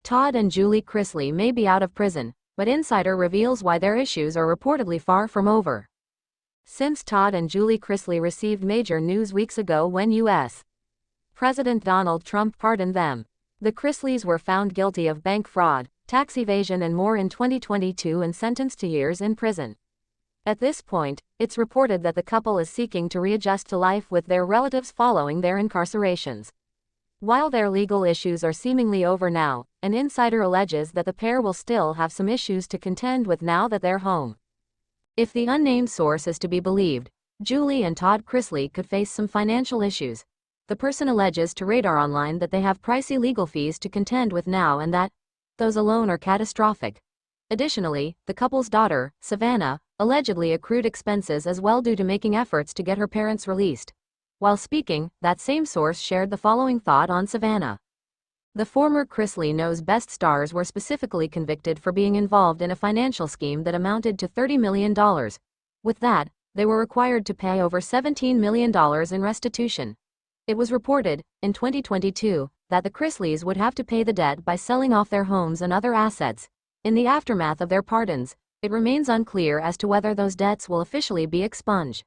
Todd and Julie Chirisley may be out of prison, but insider reveals why their issues are reportedly far from over. Since Todd and Julie Chirisley received major news weeks ago when U.S. President Donald Trump pardoned them, the Chirisleys were found guilty of bank fraud, tax evasion and more in 2022 and sentenced to years in prison. At this point, it's reported that the couple is seeking to readjust to life with their relatives following their incarcerations. While their legal issues are seemingly over now, an insider alleges that the pair will still have some issues to contend with now that they're home. If the unnamed source is to be believed, Julie and Todd Chirisley could face some financial issues. The person alleges to Radar Online that they have pricey legal fees to contend with now and that those alone are catastrophic. Additionally, the couple's daughter, Savannah, allegedly accrued expenses as well due to making efforts to get her parents released. While speaking, that same source shared the following thought on Savannah. The former Chirisley Knows best stars were specifically convicted for being involved in a financial scheme that amounted to $30 million. With that, they were required to pay over $17 million in restitution. It was reported, in 2022, that the Chirisleys would have to pay the debt by selling off their homes and other assets. In the aftermath of their pardons, it remains unclear as to whether those debts will officially be expunged.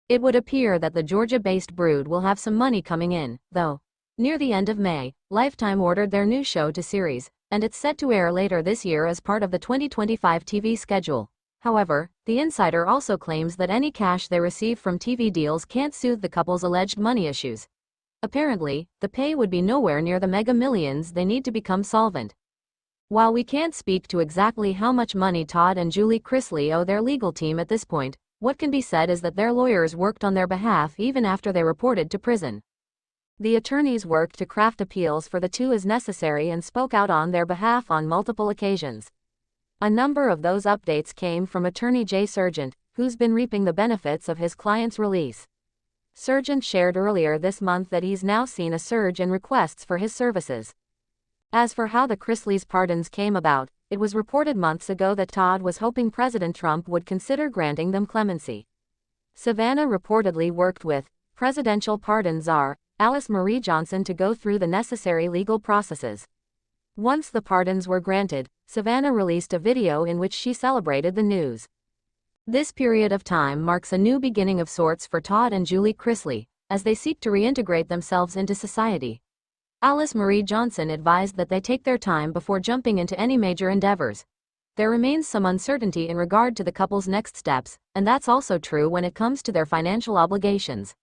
It would appear that the Georgia-based brood will have some money coming in, though. Near the end of May, Lifetime ordered their new show to series, and it's set to air later this year as part of the 2025 TV schedule. However, the insider also claims that any cash they receive from TV deals can't soothe the couple's alleged money issues. Apparently, the pay would be nowhere near the mega millions they need to become solvent. While we can't speak to exactly how much money Todd and Julie Chirisley owe their legal team at this point, what can be said is that their lawyers worked on their behalf even after they reported to prison. The attorneys worked to craft appeals for the two as necessary and spoke out on their behalf on multiple occasions. A number of those updates came from attorney Jay Sargent, who's been reaping the benefits of his client's release. Sargent shared earlier this month that he's now seen a surge in requests for his services. As for how the Chirisleys' pardons came about, it was reported months ago that Todd was hoping President Trump would consider granting them clemency. Savannah reportedly worked with presidential pardon czar Alice Marie Johnson to go through the necessary legal processes. Once the pardons were granted, Savannah released a video in which she celebrated the news. This period of time marks a new beginning of sorts for Todd and Julie Chirisley, as they seek to reintegrate themselves into society. Alice Marie Johnson advised that they take their time before jumping into any major endeavors. There remains some uncertainty in regard to the couple's next steps, and that's also true when it comes to their financial obligations.